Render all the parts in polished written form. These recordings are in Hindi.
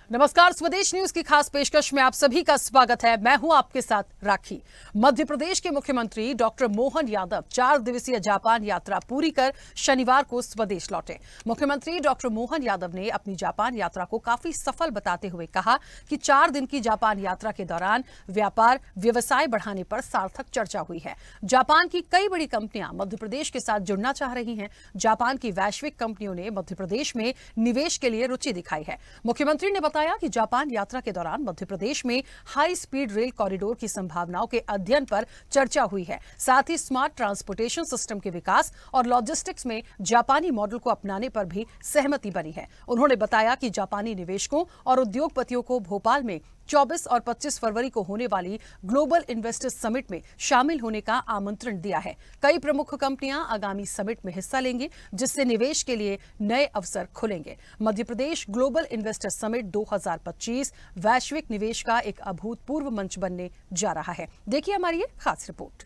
नमस्कार, स्वदेश न्यूज की खास पेशकश में आप सभी का स्वागत है। मैं हूं आपके साथ राखी। मध्य प्रदेश के मुख्यमंत्री डॉक्टर मोहन यादव 4 दिवसीय जापान यात्रा पूरी कर शनिवार को स्वदेश लौटे। मुख्यमंत्री डॉक्टर मोहन यादव ने अपनी जापान यात्रा को काफी सफल बताते हुए कहा कि 4 दिन की जापान यात्रा के दौरान व्यापार व्यवसाय बढ़ाने पर सार्थक चर्चा हुई है। जापान की कई बड़ी कंपनियां मध्य प्रदेश के साथ जुड़ना चाह रही हैं। जापान की वैश्विक कंपनियों ने मध्य प्रदेश में निवेश के लिए रुचि दिखाई है। मुख्यमंत्री ने बताया कि जापान यात्रा के दौरान मध्य प्रदेश में हाई स्पीड रेल कॉरिडोर की संभावनाओं के अध्ययन पर चर्चा हुई है। साथ ही स्मार्ट ट्रांसपोर्टेशन सिस्टम के विकास और लॉजिस्टिक्स में जापानी मॉडल को अपनाने पर भी सहमति बनी है। उन्होंने बताया कि जापानी निवेशकों और उद्योगपतियों को भोपाल में 24 और 25 फरवरी को होने वाली ग्लोबल इन्वेस्टर्स समिट में शामिल होने का आमंत्रण दिया है। कई प्रमुख कंपनियां आगामी समिट में हिस्सा लेंगी, जिससे निवेश के लिए नए अवसर खुलेंगे। Madhya Pradesh global investors summit 2025 वैश्विक निवेश का एक अभूतपूर्व मंच बनने जा रहा है। देखिए हमारी ये खास रिपोर्ट।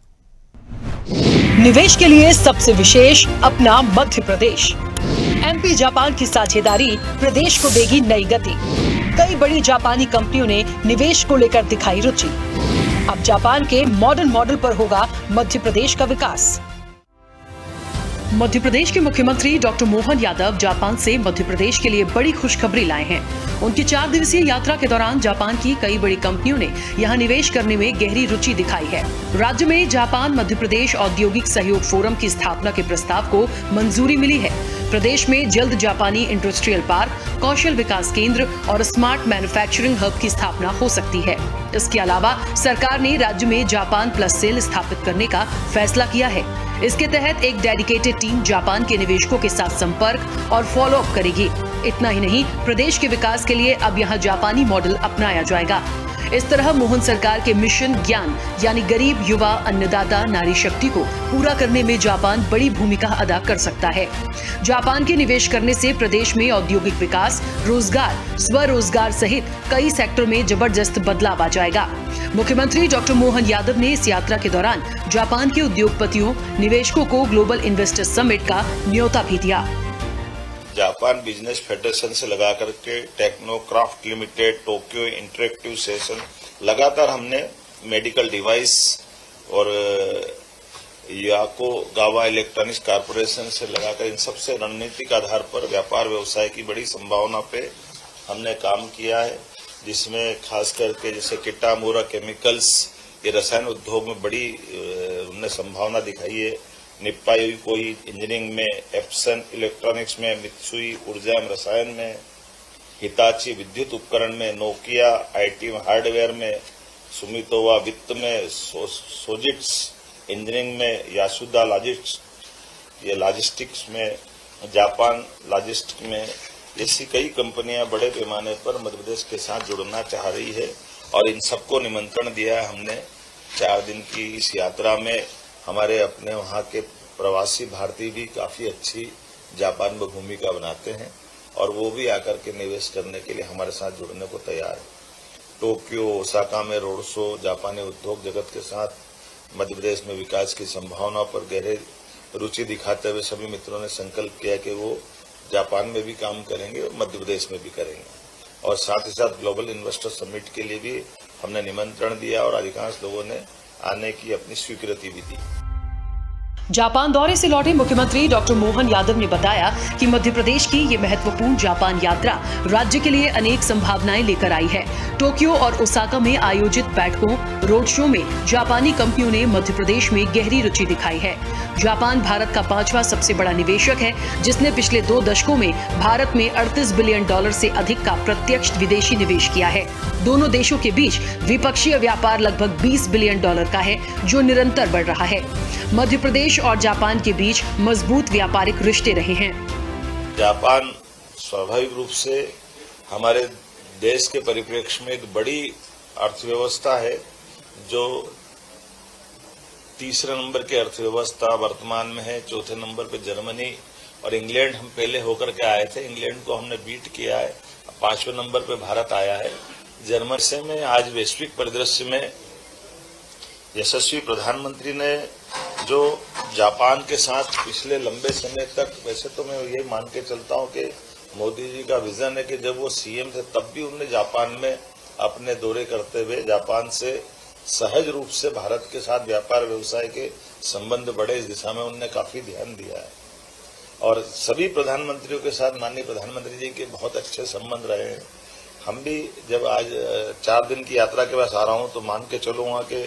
निवेश के लिए सबसे विशेष अपना मध्य प्रदेश। एमपी जापान की साझेदारी प्रदेश को देगी नई गति। कई बड़ी जापानी कंपनियों ने निवेश को लेकर दिखाई रुचि। अब जापान के मॉडर्न मॉडल पर होगा मध्य प्रदेश का विकास। मध्य प्रदेश के मुख्यमंत्री डॉक्टर मोहन यादव जापान से मध्य प्रदेश के लिए बड़ी खुशखबरी लाए हैं। उनकी 4 दिवसीय यात्रा के दौरान जापान की कई बड़ी कंपनियों ने यहां निवेश करने में गहरी रुचि दिखाई है। राज्य में जापान मध्य प्रदेश औद्योगिक सहयोग फोरम की स्थापना के प्रस्ताव को मंजूरी मिली है। प्रदेश में जल्द जापानी इंडस्ट्रियल पार्क, कौशल विकास केंद्र और स्मार्ट मैन्युफैक्चरिंग हब की स्थापना हो सकती है। इसके अलावा सरकार ने राज्य में जापान प्लस सेल स्थापित करने का फैसला किया है। इसके तहत एक डेडिकेटेड टीम जापान के निवेशकों के साथ संपर्क और फॉलो अप करेगी। इतना ही नहीं, प्रदेश के विकास के लिए अब यहाँ जापानी मॉडल अपनाया जाएगा। इस तरह मोहन सरकार के मिशन ज्ञान यानी गरीब युवा अन्नदाता नारी शक्ति को पूरा करने में जापान बड़ी भूमिका अदा कर सकता है। जापान के निवेश करने से प्रदेश में औद्योगिक विकास, रोजगार, स्वरोजगार सहित कई सेक्टर में जबरदस्त बदलाव आ जाएगा। मुख्यमंत्री डॉक्टर मोहन यादव ने इस यात्रा के दौरान जापान के उद्योगपतियों, निवेशकों को ग्लोबल इन्वेस्टर्स समिट का न्योता भी दिया। जापान बिजनेस फेडरेशन से लगा करके Technocraft limited, Tokyo interactive session, लगातार हमने मेडिकल डिवाइस और याको गावा इलेक्ट्रॉनिक्स कारपोरेशन से लगाकर इन सबसे रणनीतिक आधार पर व्यापार व्यवसाय की बड़ी संभावना पे हमने काम किया है, जिसमें खास करके जैसे किटामुरा केमिकल्स, ये रसायन उद्योग में बड़ी हमने संभावना दिखाई है। निप्पाई कोई इंजीनियरिंग में, एप्सन इलेक्ट्रॉनिक्स में, मित्सुई ऊर्जा में रसायन में, हिताची विद्युत उपकरण में, नोकिया आईटी हार्डवेयर में, सुमितोवा वित्त में, सोजिट्स इंजीनियरिंग में, यासुदा लॉजिस्टिक्स में, जापान लॉजिस्टिक्स में, ऐसी कई कंपनियां बड़े पैमाने पर मध्य प्रदेश के साथ जुड़ना चाह रही है और इन सबको निमंत्रण दिया है हमने। 4 दिन की इस यात्रा में हमारे अपने वहां के प्रवासी भारतीय भी काफी अच्छी जापान में भूमिका बनाते हैं और वो भी आकर के निवेश करने के लिए हमारे साथ जुड़ने को तैयार है। टोक्यो, ओसाका में रोड शो, जापानी उद्योग जगत के साथ मध्य प्रदेश में विकास की संभावना पर गहरे रुचि दिखाते हुए सभी मित्रों ने संकल्प किया कि वो जापान में भी काम करेंगे और मध्य प्रदेश में भी करेंगे। और साथ ही साथ ग्लोबल इन्वेस्टर समिट के लिए भी हमने निमंत्रण दिया और अधिकांश लोगों ने आने की अपनी स्वीकृति भी दी। जापान दौरे से लौटे मुख्यमंत्री डॉक्टर मोहन यादव ने बताया कि मध्य प्रदेश की ये महत्वपूर्ण जापान यात्रा राज्य के लिए अनेक संभावनाएं लेकर आई है। टोक्यो और ओसाका में आयोजित बैठकों, रोड शो में जापानी कंपनियों ने मध्य प्रदेश में गहरी रुचि दिखाई है। जापान भारत का 5वां सबसे बड़ा निवेशक है, जिसने पिछले 2 दशकों में भारत में $38 बिलियन से अधिक का प्रत्यक्ष विदेशी निवेश किया है। दोनों देशों के बीच द्विपक्षीय व्यापार लगभग $20 बिलियन का है, जो निरंतर बढ़ रहा है। मध्य प्रदेश और जापान के बीच मजबूत व्यापारिक रिश्ते रहे हैं। जापान स्वाभाविक रूप से हमारे देश के परिप्रेक्ष्य में एक बड़ी अर्थव्यवस्था है, जो 3रे नंबर की अर्थव्यवस्था वर्तमान में है। 4थे नंबर पे जर्मनी और इंग्लैंड हम पहले होकर के आए थे, इंग्लैंड को हमने बीट किया है। 5वें नंबर पे भारत आया है। जर्मनी से में आज वैश्विक परिदृश्य में यशस्वी प्रधानमंत्री ने जो जापान के साथ पिछले लंबे समय तक, वैसे तो मैं ये मान के चलता हूं कि मोदी जी का विजन है कि जब वो सीएम थे तब भी उन्होंने जापान में अपने दौरे करते हुए जापान से सहज रूप से भारत के साथ व्यापार व्यवसाय के संबंध बढ़े, इस दिशा में उन्होंने काफी ध्यान दिया है। और सभी प्रधानमंत्रियों के साथ माननीय प्रधानमंत्री जी के बहुत अच्छे संबंध रहे हैं। हम भी जब आज 4 दिन की यात्रा के पास आ रहा हूं तो मान के चलूंगा कि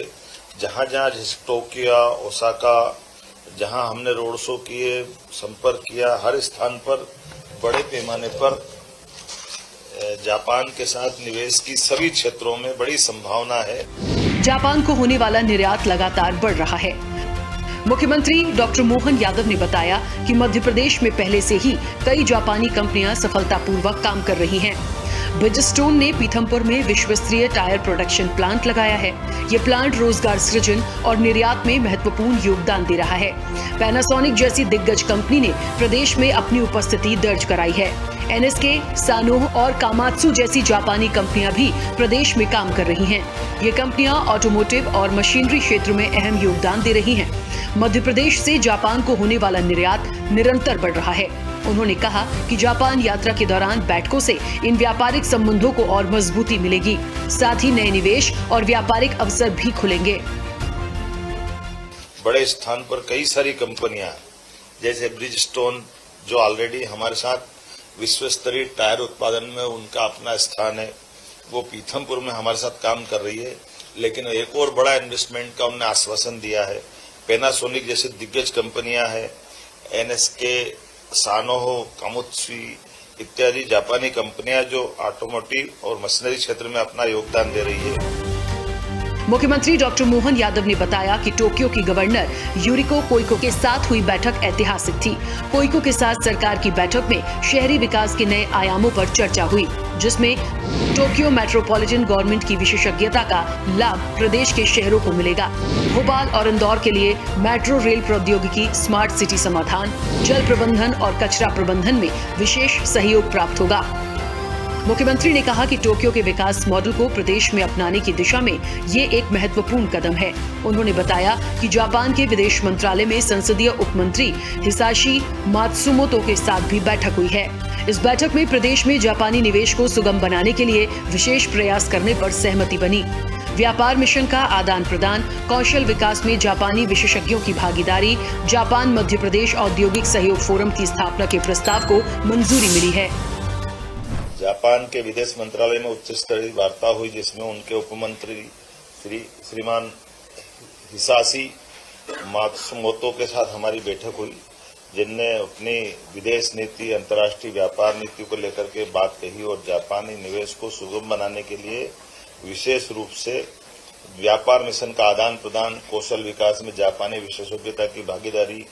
जहां जहां टोक्यो, ओसाका, जहां हमने रोड शो किए, संपर्क किया, हर स्थान पर बड़े पैमाने पर जापान के साथ निवेश की सभी क्षेत्रों में बड़ी संभावना है। जापान को होने वाला निर्यात लगातार बढ़ रहा है। मुख्यमंत्री डॉक्टर मोहन यादव ने बताया कि मध्य प्रदेश में पहले से ही कई जापानी कंपनियां सफलतापूर्वक काम कर रही हैं। ब्रिजस्टोन ने पीथमपुर में विश्वस्तरीय टायर प्रोडक्शन प्लांट लगाया है। ये प्लांट रोजगार सृजन और निर्यात में महत्वपूर्ण योगदान दे रहा है। पैनासोनिक जैसी दिग्गज कंपनी ने प्रदेश में अपनी उपस्थिति दर्ज कराई है। एनएसके, सानो और कामात्सु जैसी जापानी कंपनियां भी प्रदेश में काम कर रही हैं। ये कंपनियां ऑटोमोटिव और मशीनरी क्षेत्र में अहम योगदान दे रही हैं। मध्य प्रदेश से जापान को होने वाला निर्यात निरंतर बढ़ रहा है। उन्होंने कहा कि जापान यात्रा के दौरान बैठकों से इन व्यापारिक संबंधों को और मजबूती मिलेगी, साथ ही नए निवेश और व्यापारिक अवसर भी खुलेंगे। बड़े स्थान पर कई सारी कंपनियां जैसे ब्रिजस्टोन जो ऑलरेडी हमारे साथ विश्व स्तरीय टायर उत्पादन में उनका अपना स्थान है, वो पीथमपुर में हमारे साथ काम कर रही है। लेकिन एक और बड़ा इन्वेस्टमेंट का उन्होंने आश्वासन दिया है। पैनासोनिक जैसे दिग्गज कंपनियां हैं, एनएसके, सानो, कामात्सु इत्यादि जापानी कंपनियां जो ऑटोमोटिव और मशीनरी क्षेत्र में अपना योगदान दे रही है। मुख्यमंत्री डॉक्टर मोहन यादव ने बताया कि टोक्यो की गवर्नर यूरिको कोइको के साथ हुई बैठक ऐतिहासिक थी। कोइको के साथ सरकार की बैठक में शहरी विकास के नए आयामों पर चर्चा हुई, जिसमें टोक्यो मेट्रोपॉलिटन गवर्नमेंट की विशेषज्ञता का लाभ प्रदेश के शहरों को मिलेगा। भोपाल और इंदौर के लिए मेट्रो रेल प्रौद्योगिकी, स्मार्ट सिटी समाधान, जल प्रबंधन और कचरा प्रबंधन में विशेष सहयोग प्राप्त होगा। मुख्यमंत्री ने कहा कि टोक्यो के विकास मॉडल को प्रदेश में अपनाने की दिशा में ये एक महत्वपूर्ण कदम है। उन्होंने बताया कि जापान के विदेश मंत्रालय में संसदीय उपमंत्री हिसाशी मात्सुमोतो के साथ भी बैठक हुई है। इस बैठक में प्रदेश में जापानी निवेश को सुगम बनाने के लिए विशेष प्रयास करने पर सहमति बनी। व्यापार मिशन का आदान प्रदान, कौशल विकास में जापानी विशेषज्ञों की भागीदारी, जापान मध्य प्रदेश औद्योगिक सहयोग फोरम की स्थापना के प्रस्ताव को मंजूरी मिली है। जापान के विदेश मंत्रालय में उच्च स्तरीय वार्ता हुई, जिसमें उनके उपमंत्री श्रीमान हिसाशी मात्सुमोतो के साथ हमारी बैठक हुई, जिनने अपनी विदेश नीति, अंतर्राष्ट्रीय व्यापार नीति को लेकर के बात कही और जापानी निवेश को सुगम बनाने के लिए विशेष रूप से व्यापार मिशन का आदान प्रदान, कौशल विकास में जापानी विशेषज्ञता की भागीदारी,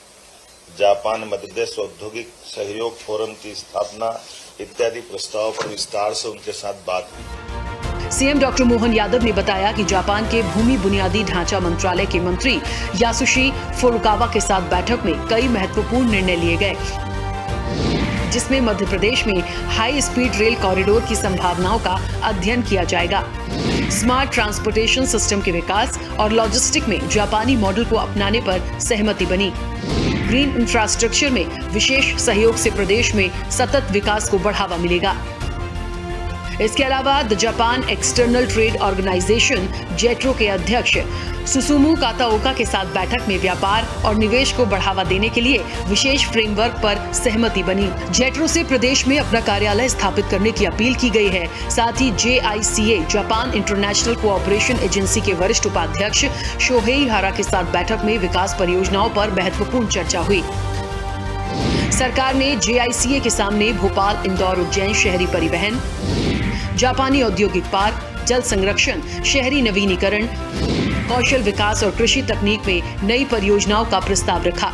जापान मध्य प्रदेश औद्योगिक सहयोग फोरम की स्थापना इत्यादि प्रस्तावों पर विस्तार से उनके साथ बात हुई। सीएम डॉक्टर मोहन यादव ने बताया कि जापान के भूमि बुनियादी ढांचा मंत्रालय के मंत्री यासुशी फुरुकावा के साथ बैठक में कई महत्वपूर्ण निर्णय लिए गए, जिसमें मध्य प्रदेश में हाई स्पीड रेल कॉरिडोर की संभावनाओं का अध्ययन किया जाएगा। स्मार्ट ट्रांसपोर्टेशन सिस्टम के विकास और लॉजिस्टिक में जापानी मॉडल को अपनाने पर सहमति बनी। ग्रीन इंफ्रास्ट्रक्चर में विशेष सहयोग से प्रदेश में सतत विकास को बढ़ावा मिलेगा। इसके अलावा the Japan external trade organisation JETRO के अध्यक्ष सुसुमु काताओका के साथ बैठक में व्यापार और निवेश को बढ़ावा देने के लिए विशेष फ्रेमवर्क पर सहमति बनी। जेट्रो से प्रदेश में अपना कार्यालय स्थापित करने की अपील की गई है। साथ ही JICA Japan international cooperation agency के वरिष्ठ उपाध्यक्ष शोहेई हारा के साथ बैठक में विकास परियोजनाओं पर महत्वपूर्ण चर्चा हुई। सरकार ने JICA के सामने भोपाल, इंदौर, उज्जैन शहरी परिवहन, जापानी औद्योगिक पार्क, जल संरक्षण, शहरी नवीनीकरण, कौशल विकास और कृषि तकनीक में नई परियोजनाओं का प्रस्ताव रखा।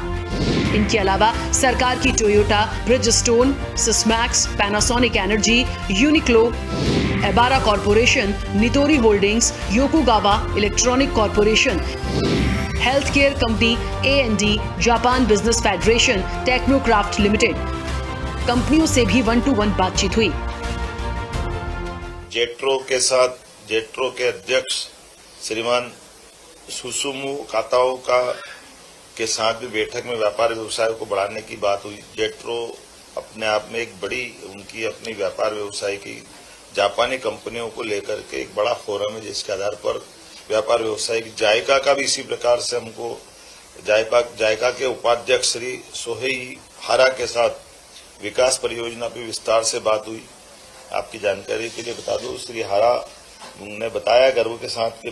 इनके अलावा सरकार की Toyota, Bridgestone, Sysmex, Panasonic energy, Uniqlo, Ebara corporation, Nitori holdings, Yokogawa electronic corporation, health care company A&D, Japan business federation, Technocraft limited कंपनियों से भी 1-to-1 बातचीत हुई। जेट्रो के अध्यक्ष श्रीमान सुसुमु काताओका के साथ भी बैठक में व्यापार व्यवसाय को बढ़ाने की बात हुई। जेट्रो अपने आप में एक बड़ी उनकी अपनी व्यापार व्यवसाय की जापानी कंपनियों को लेकर के एक बड़ा फोरम है, जिसके आधार पर व्यापार व्यवसाय की जायका का भी इसी प्रकार से हमको जायका के उपाध्यक्ष श्री सोहेई हारा के साथ विकास परियोजना पर विस्तार से बात हुई। आपकी जानकारी के लिए बता दूं, श्री हारा ने बताया गर्व के साथ कि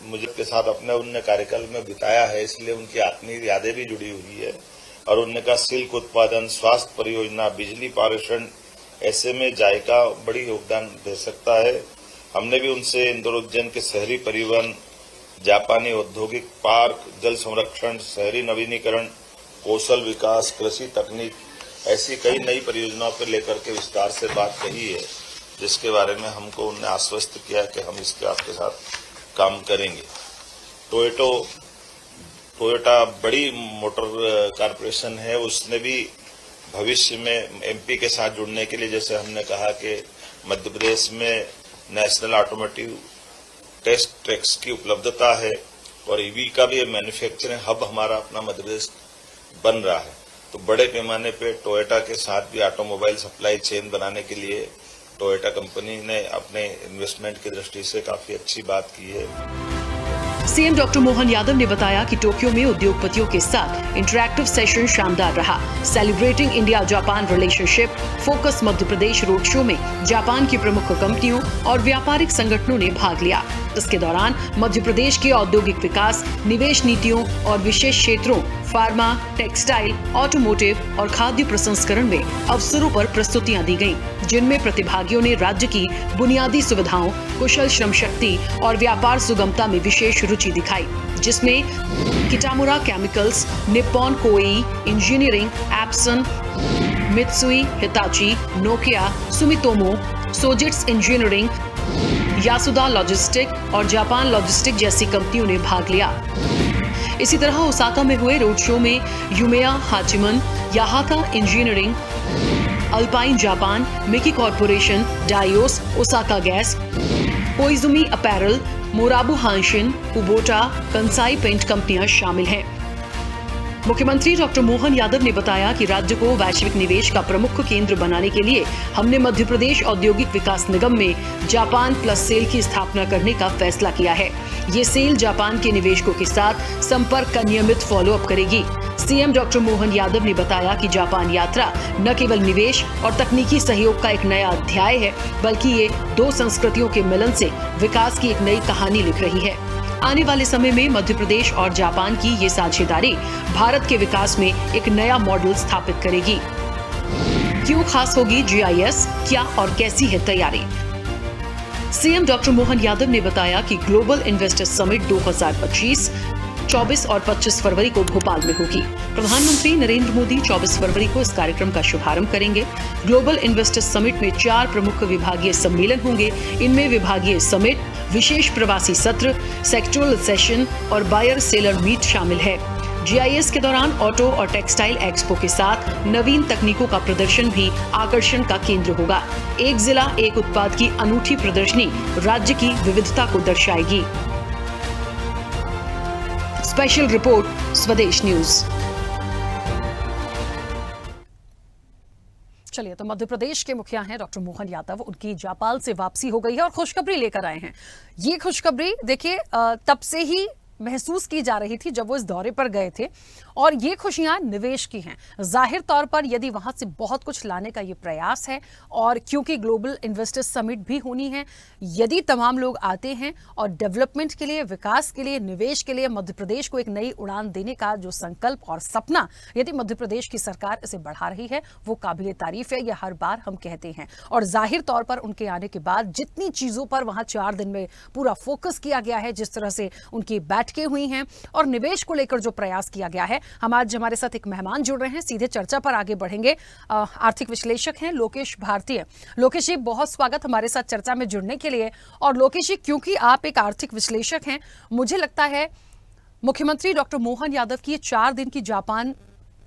मुझे के साथ अपने उनने कार्यकाल में बिताया है, इसलिए उनकी आत्मीय यादें भी जुड़ी हुई है। और उनने कहा सिल्क उत्पादन, स्वास्थ्य परियोजना, बिजली पारेषण, ऐसे में जायका बड़ी योगदान दे सकता है। हमने भी उनसे इंदौर उज्जैन के शहरी परिवहन, जापानी औद्योगिक पार्क, जल संरक्षण, शहरी नवीनीकरण, कौशल विकास, कृषि तकनीक, ऐसी कई नई परियोजनाओं पर लेकर के विस्तार से बात कही है, जिसके बारे में हमको उन्होंने आश्वस्त किया कि हम इसके आपके साथ काम करेंगे। टोयोटा बड़ी मोटर कारपोरेशन है, उसने भी भविष्य में एमपी के साथ जुड़ने के लिए, जैसे हमने कहा कि मध्य प्रदेश में नेशनल ऑटोमोटिव टेस्ट ट्रैक्स की उपलब्धता है और ईवी का भी मैन्युफैक्चरिंग हब हमारा अपना मध्य प्रदेश बन रहा है, तो बड़े पैमाने पे टोयोटा के साथ भी ऑटोमोबाइल सप्लाई चेन बनाने के लिए टोयोटा कंपनी ने अपने इन्वेस्टमेंट की दृष्टि से काफी अच्छी बात की है। सीएम डॉक्टर मोहन यादव ने बताया कि टोक्यो में उद्योगपतियों के साथ इंटरैक्टिव सेशन शानदार रहा। Celebrating India Japan relationship focus Madhya Pradesh road show में जापान की प्रमुख कंपनियों और व्यापारिक संगठनों ने भाग लिया। इसके दौरान मध्य प्रदेश के औद्योगिक विकास, निवेश नीतियों और विशेष क्षेत्रों फार्मा, टेक्सटाइल, ऑटोमोटिव और खाद्य प्रसंस्करण में अवसरों पर प्रस्तुतियां दी गईं, जिनमें प्रतिभागियों ने राज्य की बुनियादी सुविधाओं, कुशल श्रम शक्ति और व्यापार सुगमता में विशेष रुचि दिखाई, जिसमें Kitamura chemicals, Nippon Koei engineering, Epson, Mitsui, Hitachi, Nokia, Sumitomo, Sojitz engineering, Yasuda logistic और जापान लॉजिस्टिक जैसी कंपनियों ने भाग लिया। इसी तरह ओसाका में हुए रोड शो में Yumeya Hachiman, Yahaka engineering, Alpine Japan, Miki corporation, Daios, Osaka gas, Koizumi apparel, Morabu Hanshin, Kubota, Kansai paint कंपनियां शामिल हैं। मुख्यमंत्री डॉक्टर मोहन यादव ने बताया कि राज्य को वैश्विक निवेश का प्रमुख केंद्र बनाने के लिए हमने मध्य प्रदेश औद्योगिक विकास निगम में जापान प्लस सेल की स्थापना करने का फैसला किया है। ये सेल जापान के निवेशकों के साथ संपर्क का नियमित फॉलोअप करेगी। सीएम डॉक्टर मोहन यादव ने बताया कि जापान यात्रा न केवल निवेश और तकनीकी सहयोग का एक नया अध्याय है, बल्कि ये दो संस्कृतियों के मिलन से विकास की एक नई कहानी लिख रही है। आने वाले समय में मध्य प्रदेश और जापान की ये साझेदारी भारत के विकास में एक नया मॉडल स्थापित करेगी। क्यों खास होगी GIS, क्या और कैसी है तैयारी? सीएम डॉक्टर मोहन यादव ने बताया कि ग्लोबल इन्वेस्टर समिट 2025 24 और 25 फरवरी को भोपाल में होगी। प्रधानमंत्री नरेंद्र मोदी 24 फरवरी को इस कार्यक्रम का शुभारंभ करेंगे। ग्लोबल इन्वेस्टर समिट में 4 प्रमुख विभागीय सम्मेलन होंगे। इनमें विभागीय समिट, विशेष प्रवासी सत्र, सेक्टोरल सेशन और बायर सेलर मीट शामिल है। GIS के दौरान ऑटो और टेक्सटाइल एक्सपो के साथ नवीन तकनीकों का प्रदर्शन भी आकर्षण का केंद्र होगा। एक जिला एक उत्पाद की अनूठी प्रदर्शनी राज्य की विविधता को दर्शाएगी। स्पेशल रिपोर्ट, स्वदेश न्यूज। चलिए, तो मध्य प्रदेश के मुखिया हैं डॉक्टर मोहन यादव, उनकी जापान से वापसी हो गई है और खुशखबरी लेकर आए हैं। ये खुशखबरी देखिए तब से ही महसूस की जा रही थी जब वो इस दौरे पर गए थे, और ये खुशियां निवेश की हैं। जाहिर तौर पर यदि वहां से बहुत कुछ लाने का ये प्रयास है, और क्योंकि ग्लोबल इन्वेस्टर्स समिट भी होनी है, यदि तमाम लोग आते हैं और डेवलपमेंट के लिए, विकास के लिए, निवेश के लिए, मध्य प्रदेश को एक नई उड़ान देने का जो संकल्प और सपना यदि मध्य प्रदेश की सरकार इसे बढ़ा रही है, वो काबिले तारीफ है। ये हर बार हम कहते हैं, और जाहिर तौर पर उनके आने के बाद जितनी चीजों पर वहां 4 दिन में पूरा फोकस किया गया है, जिस तरह से उनकी बैठकें हुई हैं और निवेश को लेकर जो प्रयास किया गया है। हम आज हमारे साथ एक मेहमान जुड़ रहे हैं, सीधे चर्चा पर आगे बढ़ेंगे। आर्थिक विश्लेषक हैं लोकेश भारतीय। लोकेश जी, बहुत स्वागत हमारे साथ चर्चा में जुड़ने के लिए। और लोकेश जी, क्योंकि आप एक आर्थिक विश्लेषक हैं, मुझे लगता है मुख्यमंत्री डॉक्टर मोहन यादव की 4 दिन की जापान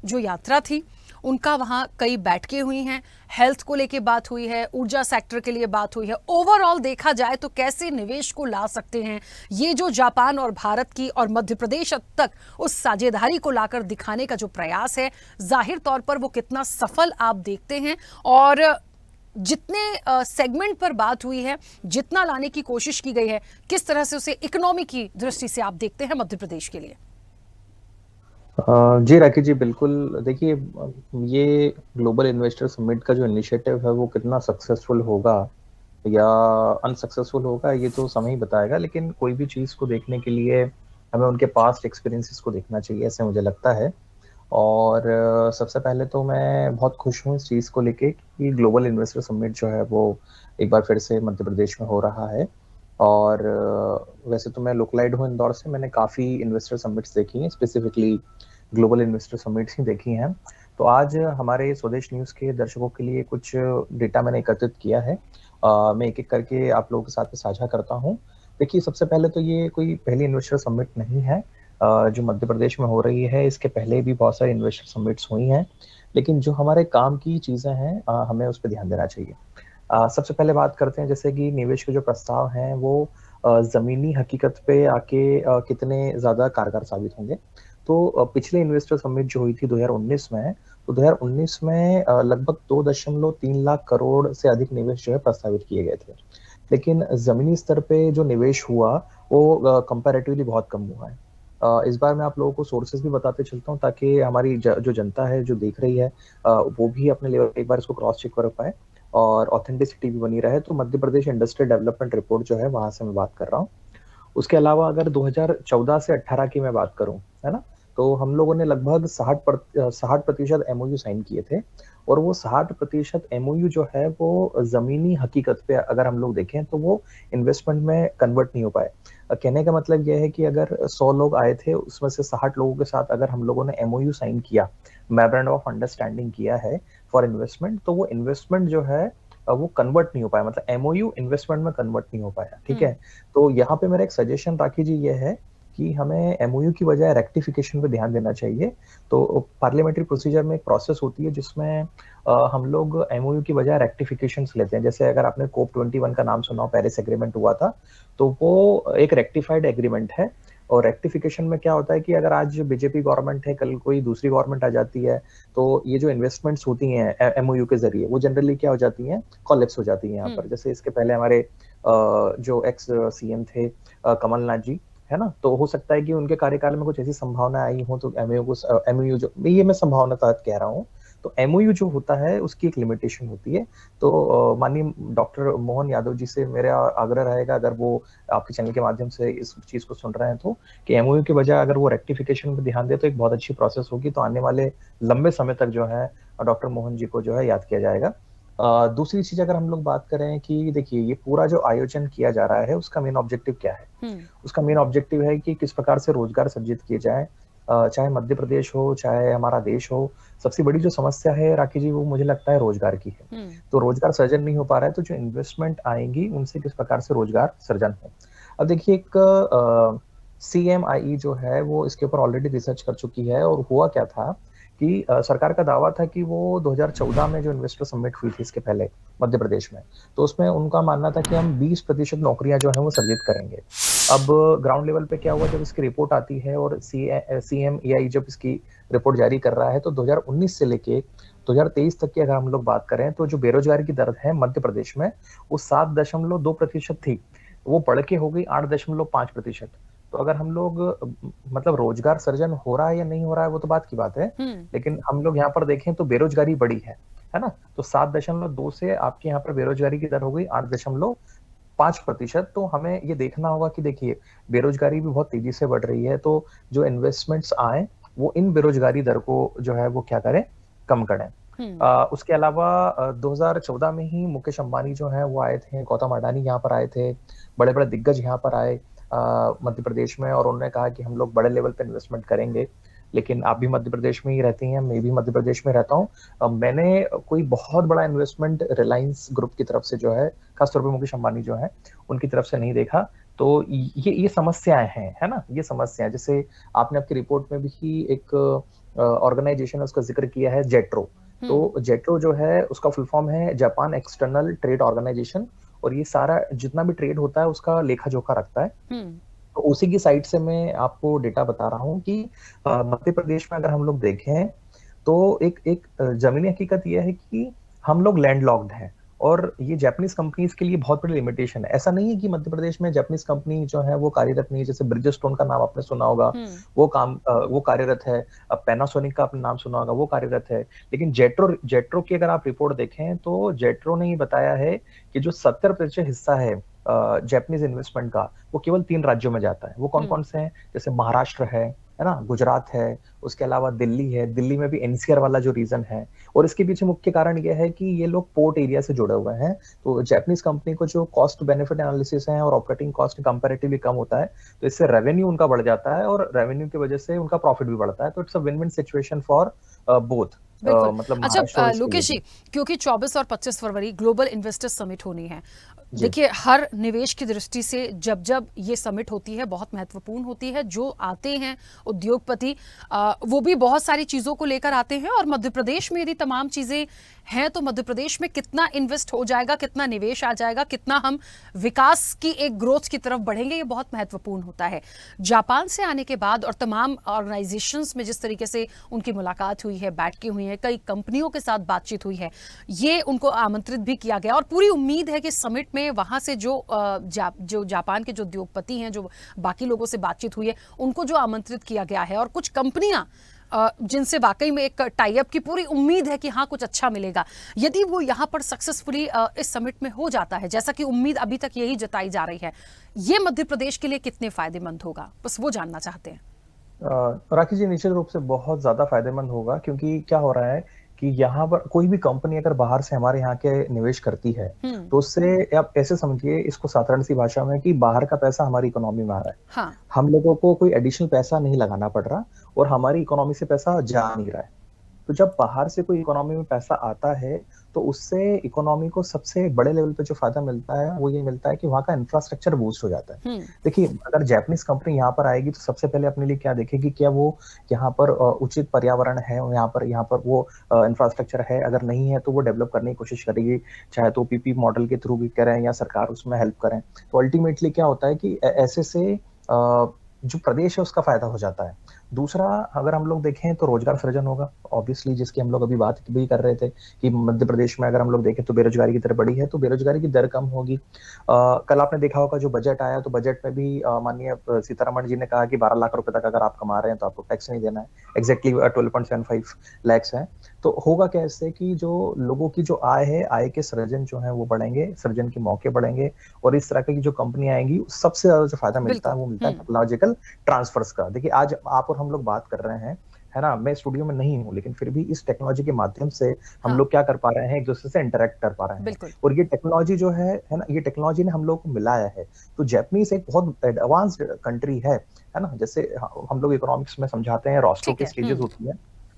जो यात्रा थी, उनका वहाँ कई बैठकें हुई हैं, हेल्थ को लेके बात हुई है, ऊर्जा सेक्टर के लिए बात हुई है। ओवरऑल देखा जाए तो कैसे निवेश को ला सकते हैं, ये जो जापान और भारत की और मध्य प्रदेश अब तक उस साझेदारी को लाकर दिखाने का जो प्रयास है, जाहिर तौर पर वो कितना सफल आप देखते हैं। और जितने सेगमेंट पर बात हुई है, जितना लाने की कोशिश की गई है, किस तरह से उसे इकोनॉमी की दृष्टि से आप देखते हैं मध्य प्रदेश के लिए? जी राखी जी, बिल्कुल। देखिए, ये ग्लोबल इन्वेस्टर समिट का जो इनिशिएटिव है वो कितना सक्सेसफुल होगा या अनसक्सेसफुल होगा ये तो समय ही बताएगा, लेकिन कोई भी चीज़ को देखने के लिए हमें उनके पास्ट एक्सपीरियंसेस को देखना चाहिए, ऐसे मुझे लगता है। और सबसे पहले तो मैं बहुत खुश हूँ इस चीज़ को लेके कि ग्लोबल इन्वेस्टर समिट जो है वो एक बार फिर से मध्य प्रदेश में हो रहा है। और वैसे तो मैं लोकलाइड हूँ इंदौर से, मैंने काफ़ी इन्वेस्टर समिट्स देखी हैं, स्पेसिफिकली ग्लोबल इन्वेस्टर समिट्स ही देखी हैं। तो आज हमारे स्वदेश न्यूज़ के दर्शकों के लिए कुछ डेटा मैंने एकत्रित किया है, मैं एक एक करके आप लोगों के साथ में साझा करता हूँ। देखिए, सबसे पहले तो ये कोई पहली इन्वेस्टर समिट नहीं है जो मध्य प्रदेश में हो रही है। इसके पहले भी बहुत सारी इन्वेस्टर समिट्स हुई हैं, लेकिन जो हमारे काम की चीज़ें हैं हमें उस पर ध्यान देना चाहिए। सबसे पहले बात करते हैं जैसे कि निवेश के जो प्रस्ताव हैं वो ज़मीनी हकीकत पे आके कितने ज़्यादा कारगर साबित होंगे। तो पिछले इन्वेस्टर समिट जो हुई थी 2019 में, तो 2019 में लगभग 2.3 लाख करोड़ से अधिक निवेश जो है प्रस्तावित किए गए थे। लेकिन ज़मीनी स्तर पे जो निवेश हुआ वो कंपैरेटिवली बहुत कम हुआ है। इस बार मैं आप लोगों को सोर्सेज भी बताते चलता हूँ ताकि हमारी जो जनता है जो देख रही है वो भी अपने लेवल पे एक बार इसको क्रॉस चेक कर पाए और ऑथेंटिसिटी भी बनी रहे। तो Madhya Pradesh industrial development report जो है वहां से मैं बात कर रहा हूँ। उसके अलावा अगर 2014 से 18 की मैं बात करूं, है ना, तो हम लोगों ने लगभग 60% एमओयू साइन किए थे। और वो 60% एमओयू जो है वो जमीनी हकीकत पे अगर हम लोग देखें तो वो इन्वेस्टमेंट में कन्वर्ट नहीं हो पाए। कहने का मतलब यह है कि अगर 100 लोग आए थे उसमें से 60 लोगों के साथ अगर हम लोगों ने एमओयू साइन किया, मेमोरेंडम ऑफ अंडरस्टैंडिंग किया है फॉर इन्वेस्टमेंट, तो वो इन्वेस्टमेंट जो है वो कन्वर्ट नहीं हो पाया, मतलब एमओयू इन्वेस्टमेंट में कन्वर्ट नहीं हो पाया। ठीक है, तो यहाँ पे मेरा एक सजेशन राखी जी ये है कि हमें एमओयू की बजाय रेक्टिफिकेशन पे ध्यान देना चाहिए। तो पार्लियामेंट्री प्रोसीजर में एक प्रोसेस होती है जिसमें हम लोग एमओयू की बजाय रेक्टिफिकेशंस लेते हैं। जैसे अगर आपने कोप 21 का नाम सुना हो, पेरिस एग्रीमेंट हुआ था, तो वो एक रेक्टिफाइड एग्रीमेंट है। और रेक्टिफिकेशन में क्या होता है कि अगर आज बीजेपी गवर्नमेंट है, कल कोई दूसरी गवर्नमेंट आ जाती है, तो ये जो इन्वेस्टमेंट्स होती हैं एमओयू के जरिए वो जनरली क्या हो जाती हैं, कॉलेप्स हो जाती हैं यहाँ पर। जैसे इसके पहले हमारे जो एक्स सीएम थे कमलनाथ जी, है ना, तो हो सकता है कि उनके कार्यकाल में कुछ ऐसी संभावना आई हो तो एमओयू जो ये मैं संभावना तहत कह रहा हूँ, तो एमओयू जो होता है उसकी एक लिमिटेशन होती है। तो माननीय डॉक्टर मोहन यादव जी से मेरा आग्रह रहेगा, अगर वो आपके चैनल के माध्यम से इस चीज को सुन रहे हैं, तो कि एमओयू के बजाय अगर वो रेक्टिफिकेशन पे ध्यान दे तो एक बहुत अच्छी प्रोसेस होगी। तो आने वाले लंबे समय तक जो है डॉक्टर मोहन जी को जो है याद किया जाएगा। दूसरी चीज अगर हम लोग बात करें कि देखिए ये पूरा जो आयोजन किया जा रहा है उसका मेन ऑब्जेक्टिव क्या है। उसका मेन ऑब्जेक्टिव है कि किस प्रकार से रोजगार सृजित किए जाए, चाहे मध्य प्रदेश हो चाहे हमारा देश हो। सबसे बड़ी जो समस्या है राखी जी वो मुझे लगता है रोजगार की है। तो रोजगार सृजन नहीं हो पा रहा है, तो जो इन्वेस्टमेंट आएंगी उनसे किस प्रकार से रोजगार सृजन हो। अब देखिए एक CMIE जो है वो इसके ऊपर ऑलरेडी रिसर्च कर चुकी है। और हुआ क्या था कि सरकार का दावा था कि वो 2014 में जो इन्वेस्टर समिट हुई थी इसके पहले मध्य प्रदेश में, तो उसमें उनका मानना था कि हम 20% नौकरियां जो है वो सृजित करेंगे। अब ग्राउंड लेवल पे क्या हुआ, जब इसकी रिपोर्ट आती है और CMEI जब इसकी रिपोर्ट जारी कर रहा है, तो 2019 से लेके 2023 तक की अगर हम लोग बात करें तो जो बेरोजगारी की दर है मध्य प्रदेश में वो 7.2% थी, वो बढ़ के हो गई 8.5%। तो अगर हम लोग मतलब रोजगार सृजन हो रहा है या नहीं हो रहा है वो तो बात की बात है, लेकिन हम लोग यहाँ पर देखें तो बेरोजगारी बढ़ी है ना। तो 7.2 से आपके यहाँ पर बेरोजगारी की दर हो गई 8.5%। तो हमें ये देखना होगा कि देखिए बेरोजगारी भी बहुत तेजी से बढ़ रही है, तो जो इन्वेस्टमेंट्स आए वो इन बेरोजगारी दर को जो है वो क्या करें, कम करें। उसके अलावा 2014 में ही मुकेश अंबानी जो है वो आए थे, गौतम अडानी यहाँ पर आए थे, बड़े बड़े दिग्गज यहाँ पर आए मध्य प्रदेश में, और उन्होंने कहा कि हम लोग बड़े लेवल पे इन्वेस्टमेंट करेंगे। लेकिन आप भी मध्य प्रदेश में ही रहती हैं, मैं भी मध्य प्रदेश में रहता हूँ। मैंने कोई बहुत बड़ा इन्वेस्टमेंट रिलायंस ग्रुप की तरफ से जो है, खासतौर पर मुकेश अंबानी जो है उनकी तरफ से नहीं देखा। तो ये समस्याएं हैं, है ना, ये समस्याएं जैसे आपने आपकी रिपोर्ट में भी एक ऑर्गेनाइजेशन है उसका जिक्र किया है जेट्रो। तो जेट्रो जो है उसका फुल फॉर्म है जापान एक्सटर्नल ट्रेड ऑर्गेनाइजेशन, और ये सारा जितना भी ट्रेड होता है उसका लेखा जोखा रखता है। तो उसी की साइट से मैं आपको डेटा बता रहा हूँ कि मध्य प्रदेश में अगर हम लोग देखें तो एक एक जमीनी हकीकत यह है कि हम लोग लैंडलॉक्ड हैं, और ये जापानीज कंपनीज के लिए बहुत बड़ी लिमिटेशन है। ऐसा नहीं है कि मध्य प्रदेश में जापानीज कंपनी जो है वो कार्यरत नहीं है, जैसे ब्रिजस्टोन का नाम आपने सुना होगा, वो कार्यरत है। पैनासोनिक का आपने नाम सुना होगा, वो कार्यरत है। लेकिन जेट्रो की अगर आप रिपोर्ट देखें तो जेट्रो ने ये बताया है कि जो 70% हिस्सा है जापानीज इन्वेस्टमेंट का, वो केवल 3 राज्यों में जाता है। वो कौन कौन से हैं? जैसे महाराष्ट्र है ना, गुजरात है, उसके अलावा दिल्ली है। दिल्ली में भी एनसीआर वाला जो रीजन है, और इसके पीछे मुख्य कारण यह है कि ये लोग पोर्ट एरिया से जुड़े हुए हैं। तो जापानीज कंपनी को जो कॉस्ट बेनिफिट एनालिसिस है और ऑपरेटिंग कॉस्ट कंपैरेटिवली कम होता है, तो इससे रेवेन्यू उनका बढ़ जाता है, और रेवेन्यू की वजह से उनका प्रॉफिट भी बढ़ता है। तो it's a win win situation for both. मतलब अच्छा लोकेश जी, क्योंकि 24 और 25 फरवरी ग्लोबल इन्वेस्टर समिट होनी है। देखिए, हर निवेश की दृष्टि से जब जब ये समिट होती है बहुत महत्वपूर्ण होती है। जो आते हैं उद्योगपति वो भी बहुत सारी चीजों को लेकर आते हैं, और मध्य प्रदेश में यदि तमाम चीजें हैं तो मध्य प्रदेश में कितना इन्वेस्ट हो जाएगा, कितना निवेश आ जाएगा, कितना हम विकास की एक ग्रोथ की तरफ बढ़ेंगे, ये बहुत महत्वपूर्ण होता है। जापान से आने के बाद और तमाम ऑर्गेनाइजेशंस में जिस तरीके से उनकी मुलाकात हुई है, बैठकें हुई हैं, कई कंपनियों के साथ बातचीत हुई है, ये उनको आमंत्रित भी किया गया, और पूरी उम्मीद है कि समिट में वहां से जो जापान के जो उद्योगपति हैं, जो बाकी लोगों से बातचीत हुई है, उनको जो आमंत्रित किया गया है, और कुछ कंपनियां जिनसे वाकई में एक टाई अप की पूरी उम्मीद है कि हाँ कुछ अच्छा मिलेगा, यदि वो यहाँ पर सक्सेसफुली इस समिट में हो जाता है, जैसा कि उम्मीद अभी तक यही जताई जा रही है, ये मध्य प्रदेश के लिए कितने फायदेमंद होगा, बस वो जानना चाहते हैं। राखी जी, निश्चित रूप से बहुत ज्यादा फायदेमंद होगा, क्योंकि क्या हो रहा है कि यहाँ पर कोई भी कंपनी अगर बाहर से हमारे यहाँ के निवेश करती है, तो उससे आप ऐसे समझिए इसको साधारण सी भाषा में कि बाहर का पैसा हमारी इकोनॉमी में आ रहा है। हाँ। हम लोगों को कोई एडिशनल पैसा नहीं लगाना पड़ रहा, और हमारी इकोनॉमी से पैसा जा नहीं रहा है। तो जब बाहर से कोई इकोनॉमी में पैसा आता है, तो उससे इकोनॉमी को सबसे बड़े लेवल पे जो फायदा मिलता है वो ये मिलता है कि वहाँ का इंफ्रास्ट्रक्चर बूस्ट हो जाता है। देखिए, अगर जापानीज कंपनी यहाँ पर आएगी तो सबसे पहले अपने लिए क्या देखेगी, क्या वो यहाँ पर उचित पर्यावरण है, यहाँ पर वो इंफ्रास्ट्रक्चर है, अगर नहीं है तो वो डेवलप करने की कोशिश करेगी, चाहे तो पीपी मॉडल के थ्रू भी करें या सरकार उसमें हेल्प करें। तो अल्टीमेटली क्या होता है कि ऐसे से जो प्रदेश है उसका फायदा हो जाता है। दूसरा, अगर हम लोग देखें तो रोजगार सृजन होगा, ऑब्वियसली, जिसकी हम लोग अभी बात भी कर रहे थे कि मध्य प्रदेश में अगर हम लोग देखें तो बेरोजगारी की दर बढ़ी है, तो बेरोजगारी की दर कम होगी। कल आपने देखा होगा जो बजट आया, तो बजट में भी माननीय सीतारमण जी ने कहा कि 12 लाख रुपए तक अगर आप कमा रहे हैं तो आपको टैक्स नहीं देना है। एग्जैक्टली 12.75 लैक्स है। तो होगा क्या इससे कि जो लोगों की जो आय है, आय के सृजन जो है वो बढ़ेंगे, सृजन के मौके बढ़ेंगे, और इस तरह की जो कंपनी आएंगी सबसे ज्यादा जो फायदा मिलता है वो मिलता है टेक्नोलॉजिकल ट्रांसफर्स का। देखिए, आज आप और हम लोग बात कर रहे हैं, है ना, मैं स्टूडियो में नहीं हूँ, लेकिन फिर भी इस टेक्नोलॉजी के माध्यम से हम लोग क्या कर पा रहे हैं, एक दूसरे से इंटरेक्ट कर पा रहे हैं। और ये टेक्नोलॉजी जो है ना, ये टेक्नोलॉजी ने हम लोग को मिलाया है। तो जापानीज एक बहुत एडवांस्ड कंट्री है ना। जैसे हम लोग इकोनॉमिक्स में समझाते हैं रॉस्टो के स्टेजेस होती है,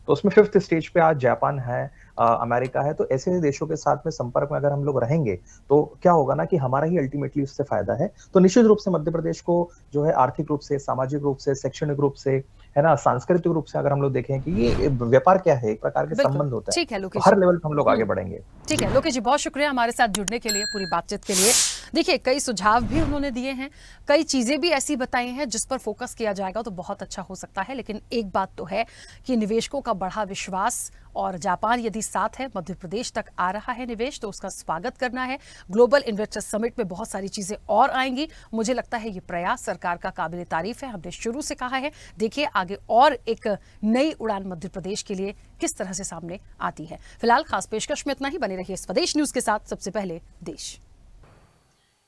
तो उसमें 5th स्टेज पे आज जापान है, अमेरिका है। तो ऐसे देशों के साथ में संपर्क में अगर हम लोग रहेंगे तो क्या होगा ना कि हमारा ही अल्टीमेटली उससे फायदा है। तो निश्चित रूप से मध्य प्रदेश को जो है आर्थिक रूप से, सामाजिक रूप से, शैक्षणिक रूप से, है ना, सांस्कृतिक रूप से अगर हम लोग देखें कि ये व्यापार क्या है, एक प्रकार के संबंध होता है। ठीक है लोकेश, हर लेवल पे हम लोग आगे बढ़ेंगे। ठीक है लोकेश जी, बहुत शुक्रिया हमारे साथ जुड़ने के लिए, पूरी बातचीत के लिए। देखिए, कई सुझाव भी उन्होंने दिए हैं, कई चीजें भी ऐसी बताई हैं जिस पर फोकस किया जाएगा तो बहुत अच्छा हो सकता है। लेकिन एक बात तो है कि निवेशकों का बढ़ा विश्वास, और जापान यदि साथ है, मध्य प्रदेश तक आ रहा है निवेश, तो उसका स्वागत करना है। ग्लोबल इन्वेस्टर समिट में बहुत सारी चीजें और आएंगी। मुझे लगता है ये प्रयास सरकार का काबिल तारीफ है। हमने शुरू से कहा है, देखिए आगे और एक नई उड़ान मध्य प्रदेश के लिए किस तरह से सामने आती है। फिलहाल खास पेशकश में इतना ही। बने रहिए स्वदेश न्यूज के साथ, सबसे पहले देश।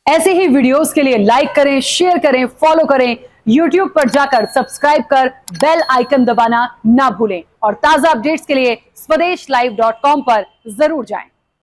ऐसे ही वीडियोस के लिए लाइक करें, शेयर करें, फॉलो करें। YouTube पर जाकर सब्सक्राइब कर बेल आइकन दबाना ना भूलें, और ताजा अपडेट्स के लिए स्वदेशलाइव.com पर जरूर जाएं।